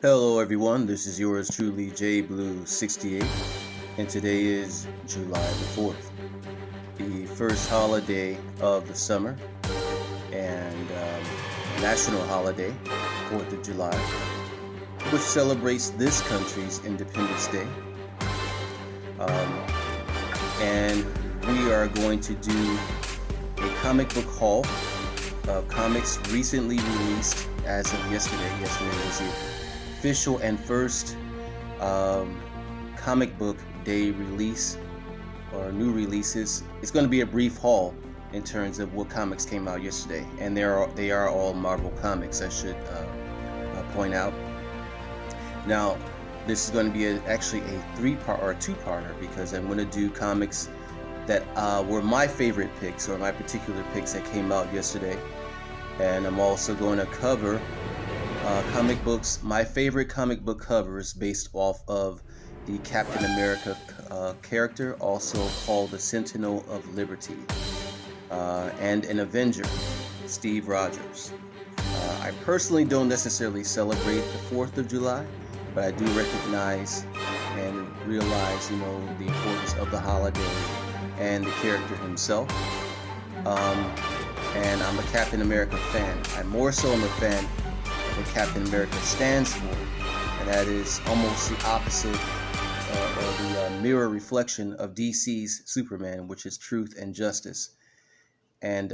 Hello everyone, this is yours truly J Blue 68, and today is July the 4th, the first holiday of the summer and national holiday, 4th of July, which celebrates this country's Independence Day. Um, and we are going to do a comic book haul of comics recently released as of yesterday. Yesterday was the official and first comic book day release or new releases. It's going to be a brief haul in terms of what comics came out yesterday, and they are all Marvel comics. I should point out. Now, this is going to be actually a three-part or a two-parter because I'm going to do comics that were my favorite picks or my particular picks that came out yesterday, and I'm also going to cover comic books, my favorite comic book covers based off of the Captain America character, also called the Sentinel of Liberty, and an Avenger, Steve Rogers. I personally don't necessarily celebrate the 4th of July, but I do recognize and realize, the importance of the holiday and the character himself. And I'm a Captain America fan. I more so am a fan what Captain America stands for, and that is almost the opposite or the mirror reflection of DC's Superman, which is truth and justice. And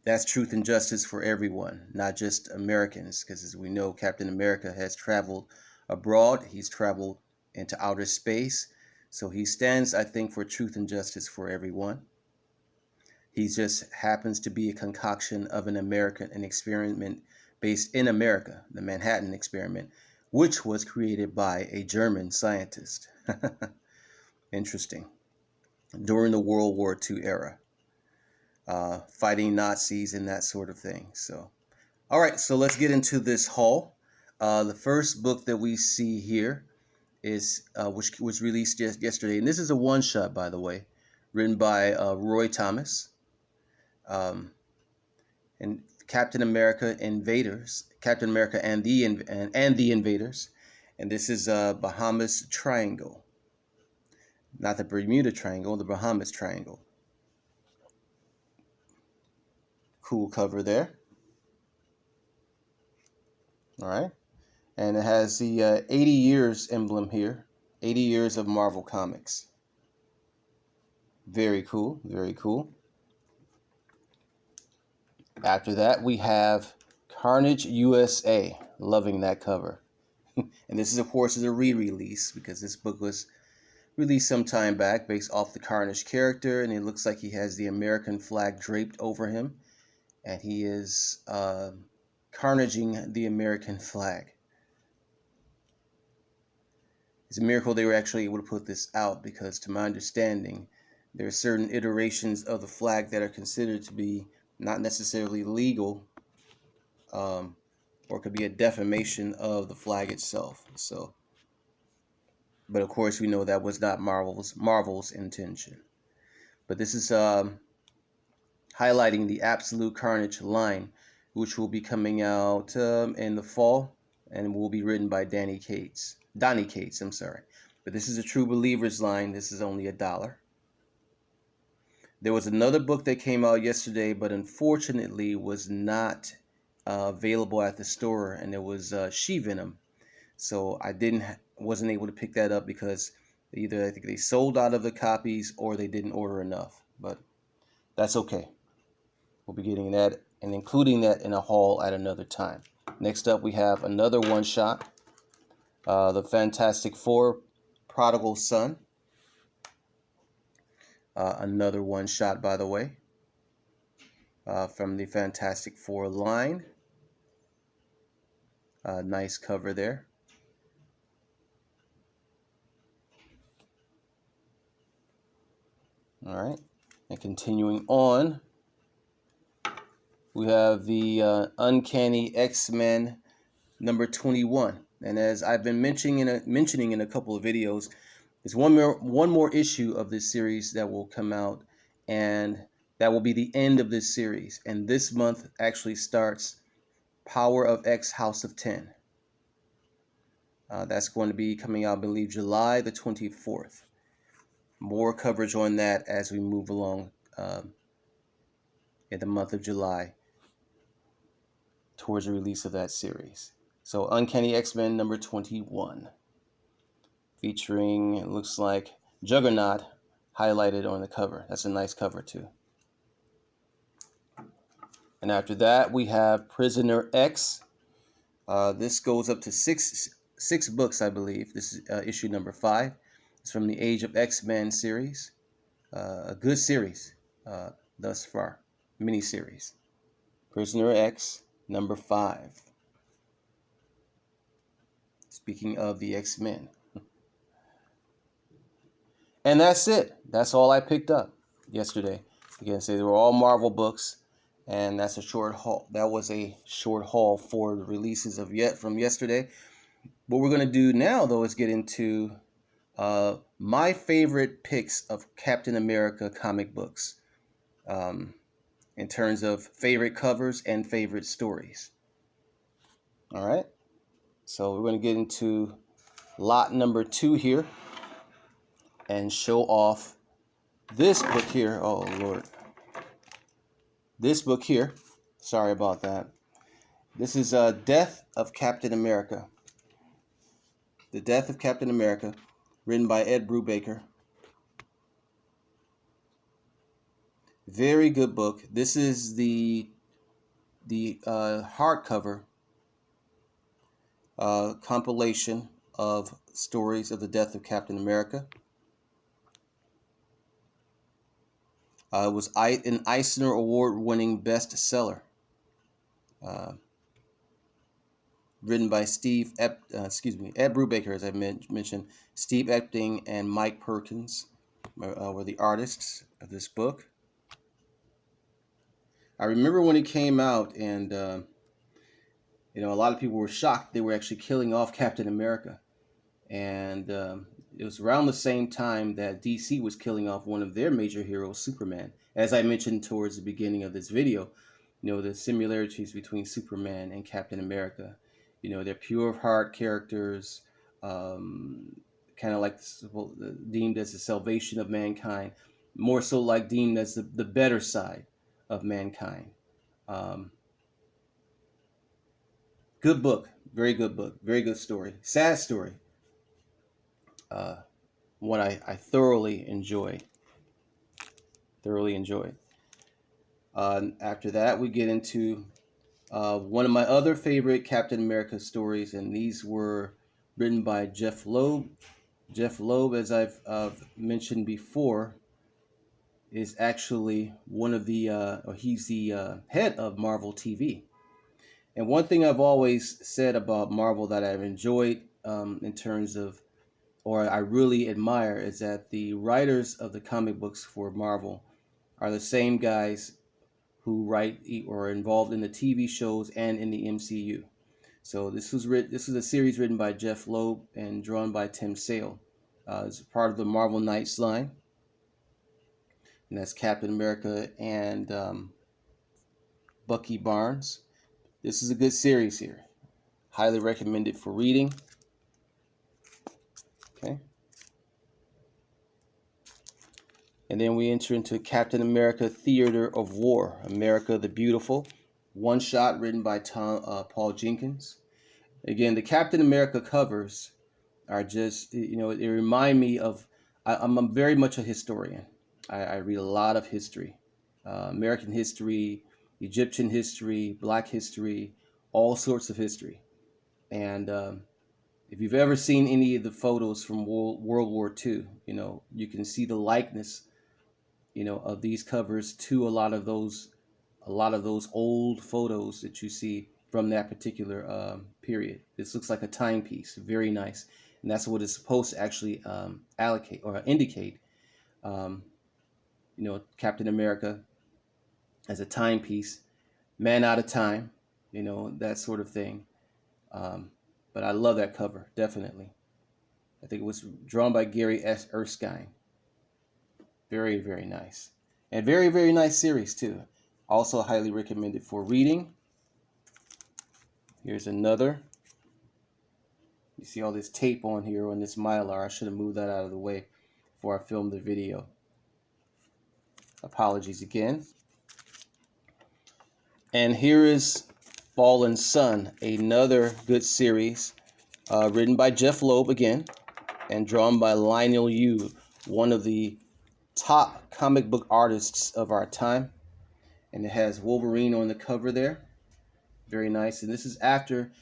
that's truth and justice for everyone, not just Americans, because as we know, Captain America has traveled abroad. He's traveled into outer space. So he stands, I think, for truth and justice for everyone. He just happens to be a concoction of an experiment based in America, the Manhattan experiment, which was created by a German scientist. Interesting. During the World War II era, fighting Nazis and that sort of thing. So, all right, so let's get into this haul. The first book that we see here is which was released yesterday, and this is a one-shot, by the way, written by Roy Thomas. And Captain America Invaders, Captain America and the Invaders, and this is Bahamas Triangle, not the Bermuda Triangle, the Bahamas Triangle. Cool cover there. All right, and it has the 80 years emblem here, 80 years of Marvel Comics. Very cool, very cool. After that, we have Carnage USA. Loving that cover. And this is, of course, a re-release because this book was released some time back based off the Carnage character, and it looks like he has the American flag draped over him, and he is carnaging the American flag. It's a miracle they were actually able to put this out because, to my understanding, there are certain iterations of the flag that are considered to be not necessarily legal, or could be a defamation of the flag itself. So, but of course, we know that was not Marvel's intention. But this is highlighting the Absolute Carnage line, which will be coming out in the fall, and will be written by Donny Cates. I'm sorry, but this is a True Believers line. This is only $1. There was another book that came out yesterday, but unfortunately was not available at the store, and it was She-Venom. So I wasn't able to pick that up because either I think they sold out of the copies or they didn't order enough. But that's okay. We'll be getting that and including that in a haul at another time. Next up, we have another one-shot, the Fantastic Four, Prodigal Son. Another one-shot, by the way, from the Fantastic Four line. Nice cover there. All right, and continuing on, we have the Uncanny X-Men number 21. And as I've been mentioning in a couple of videos, there's one more issue of this series that will come out, and that will be the end of this series. And this month actually starts Power of X House of 10. That's going to be coming out, I believe, July the 24th. More coverage on that as we move along in the month of July towards the release of that series. So Uncanny X-Men number 21, featuring, it looks like, Juggernaut highlighted on the cover. That's a nice cover too. And after that, we have Prisoner X. This goes up to six books, I believe. This is issue number 5. It's from the Age of X-Men series. A good series thus far. Miniseries. Prisoner X number 5. Speaking of the X-Men. And that's it. That's all I picked up yesterday. Again, say they were all Marvel books, and that's a short haul. That was a short haul for the releases of from yesterday. What we're going to do now, though, is get into my favorite picks of Captain America comic books in terms of favorite covers and favorite stories. All right. So we're going to get into lot number 2 here and show off this book here. Oh, Lord. This book here. Sorry about that. This is Death of Captain America. The Death of Captain America, written by Ed Brubaker. Very good book. This is the hardcover compilation of stories of the death of Captain America. It was an Eisner Award-winning bestseller. Written by Ed Brubaker, as I mentioned. Steve Epting and Mike Perkins were the artists of this book. I remember when it came out, and a lot of people were shocked they were actually killing off Captain America. And it was around the same time that DC was killing off one of their major heroes, Superman. As I mentioned towards the beginning of this video, the similarities between Superman and Captain America. They're pure of heart characters, kind of like deemed as the salvation of mankind, more so like deemed as the better side of mankind. Good book, very good book, very good story, sad story. One I thoroughly enjoyed. After that, we get into one of my other favorite Captain America stories, and these were written by Jeff Loeb. Jeff Loeb, as I've mentioned before, is actually one of the, he's the head of Marvel TV. And one thing I've always said about Marvel that I've enjoyed in terms of, or I really admire, is that the writers of the comic books for Marvel are the same guys who write or are involved in the TV shows and in the MCU. So this was a series written by Jeff Loeb and drawn by Tim Sale. It's part of the Marvel Knights line, and that's Captain America and Bucky Barnes. This is a good series here. Highly recommended for reading. Okay. And then we enter into Captain America Theater of War, America the Beautiful. One shot written by Paul Jenkins. Again, the Captain America covers are just, they remind me of, I'm very much a historian. I read a lot of history. American history, Egyptian history, Black history, all sorts of history. And if you've ever seen any of the photos from World War II, you can see the likeness, of these covers to a lot of those old photos that you see from that particular period. This looks like a timepiece, very nice, and that's what it's supposed to actually allocate or indicate. Captain America as a timepiece, man out of time, that sort of thing. But I love that cover, definitely. I think it was drawn by Gary S. Erskine. Very, very nice. And very, very nice series, too. Also highly recommended for reading. Here's another. You see all this tape on here on this Mylar. I should have moved that out of the way before I filmed the video. Apologies again. And here is Fallen Sun, another good series, written by Jeff Loeb again, and drawn by Lionel Yu, one of the top comic book artists of our time. And it has Wolverine on the cover there. Very nice. And this is after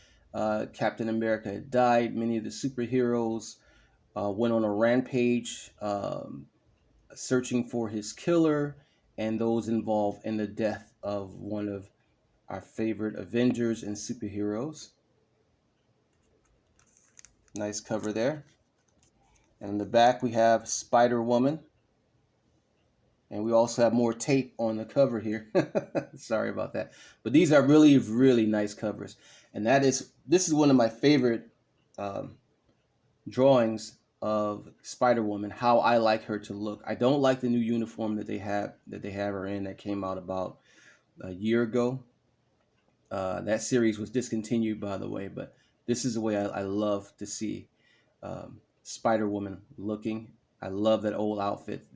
Captain America had died. Many of the superheroes went on a rampage, searching for his killer and those involved in the death of one of our favorite Avengers and superheroes. Nice cover there. And in the back we have Spider-Woman. And we also have more tape on the cover here. Sorry about that. But these are really, really nice covers. And this is one of my favorite drawings of Spider-Woman, how I like her to look. I don't like the new uniform that they have her in that came out about a year ago. That series was discontinued, by the way, but this is the way I love to see Spider-Woman looking. I love that old outfit,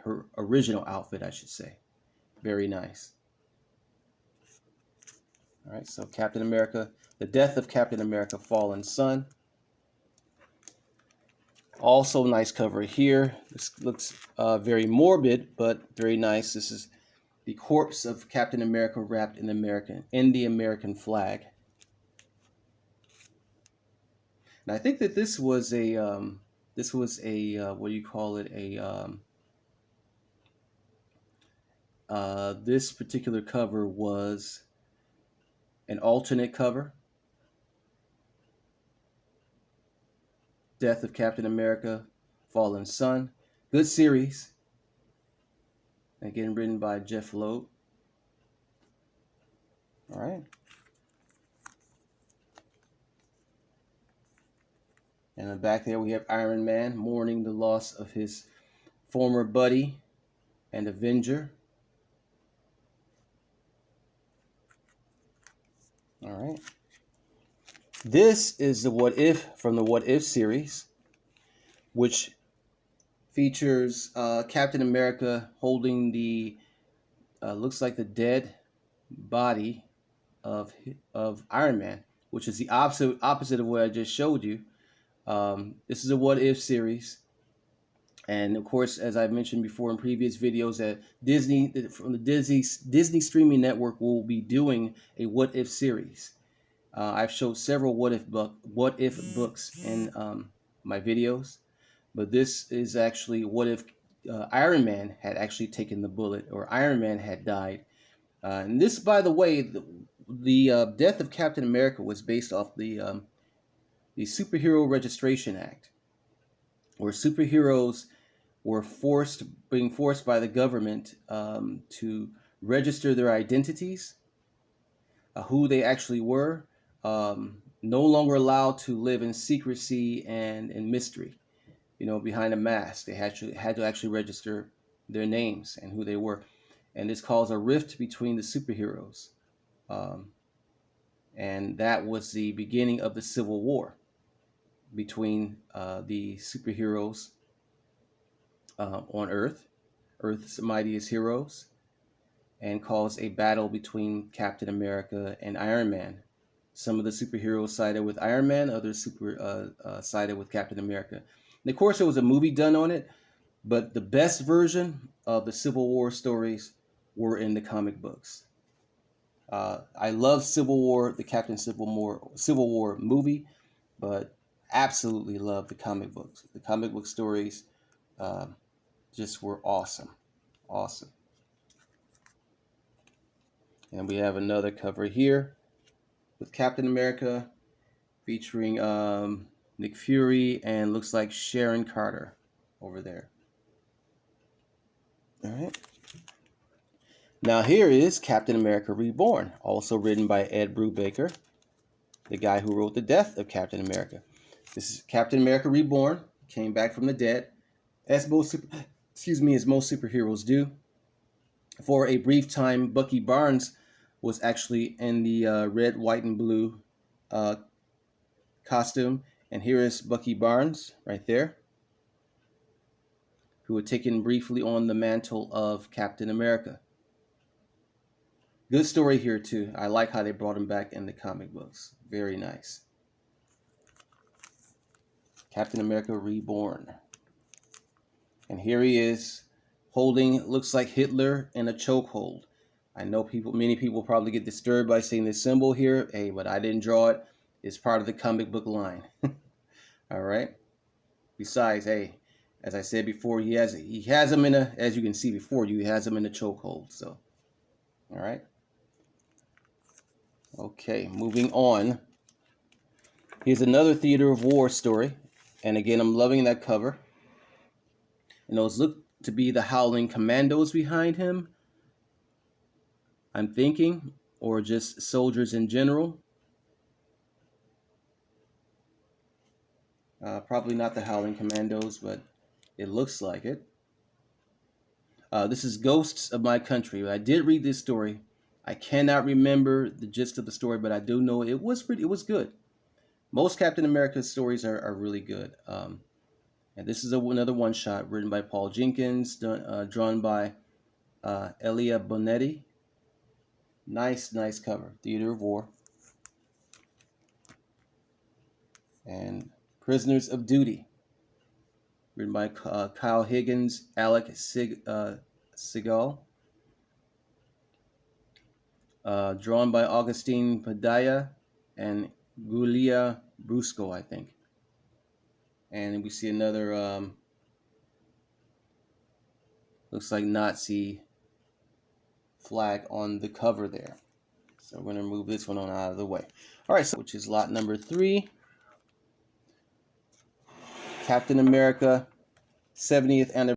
her original outfit, I should say. Very nice. All right, so Captain America, the death of Captain America, Fallen Sun. Also nice cover here. This looks very morbid, but very nice. This is the corpse of Captain America wrapped in the American flag. And I think that this was a what do you call it? This particular cover was an alternate cover. Death of Captain America, Fallen Sun. Good series. Again, written by Jeff Loeb. All right. And in the back there we have Iron Man mourning the loss of his former buddy and Avenger. All right. This is the What If from the What If series, which features Captain America holding the looks like the dead body of Iron Man, which is the opposite of what I just showed you. This is a What If series, and of course, as I've mentioned before in previous videos, that from the Disney streaming network will be doing a What If series. I've showed several What If books in my videos, but this is actually what if Iron Man had actually taken the bullet, or Iron Man had died. And this, by the way, the death of Captain America was based off the Superhero Registration Act, where superheroes were being forced by the government to register their identities, who they actually were, no longer allowed to live in secrecy and in mystery, behind a mask. They had to actually register their names and who they were. And this caused a rift between the superheroes. And that was the beginning of the Civil War between the superheroes on Earth's mightiest heroes, and caused a battle between Captain America and Iron Man. Some of the superheroes sided with Iron Man, others sided with Captain America. And of course, there was a movie done on it, but the best version of the Civil War stories were in the comic books. I love Civil War, the Captain Civil War movie, but absolutely love the comic books. The comic book stories just were awesome. Awesome. And we have another cover here with Captain America featuring Nick Fury and looks like Sharon Carter over there. All right. Now here is Captain America Reborn, also written by Ed Brubaker, the guy who wrote The Death of Captain America. This is Captain America Reborn, came back from the dead, as most superheroes do. For a brief time, Bucky Barnes was actually in the red, white, and blue costume, And here is Bucky Barnes right there, who had taken briefly on the mantle of Captain America. Good story here too. I like how they brought him back in the comic books. Very nice. Captain America Reborn. And here he is holding, looks like Hitler in a chokehold. I know many people probably get disturbed by seeing this symbol here. Hey, but I didn't draw it. It's part of the comic book line. All right. Besides, hey, as I said before, he has him in a, as you can see before you, he has him in a chokehold. So, all right. Okay, moving on. Here's another Theater of War story. And again, I'm loving that cover. And those look to be the Howling Commandos behind him, I'm thinking, or just soldiers in general. Probably not the Howling Commandos, but it looks like it. This is Ghosts of My Country. I did read this story. I cannot remember the gist of the story, but I do know it was good. Most Captain America stories are really good. And this is another one-shot written by Paul Jenkins, drawn by Elia Bonetti. Nice cover. Theater of War. And Prisoners of Duty, written by Kyle Higgins, Alec Segal. Drawn by Augustine Padilla and Gulia Brusco, I think. And we see another, looks like Nazi flag on the cover there. So we're going to move this one on out of the way. All right, so which is lot number 3. Captain America 70th anniversary.